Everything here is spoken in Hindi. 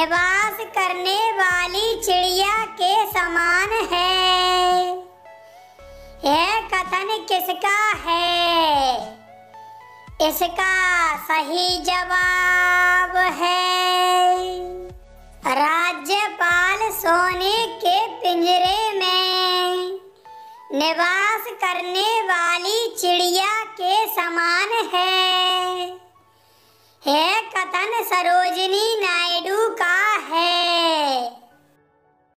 निवास करने वाली चिड़िया के समान है। यह कथन किसका है? इसका सही जवाब है राज्यपाल सोने के पिंजरे में निवास करने वाली चिड़िया के समान है। यह कथन सरोजिनी नायडू का है।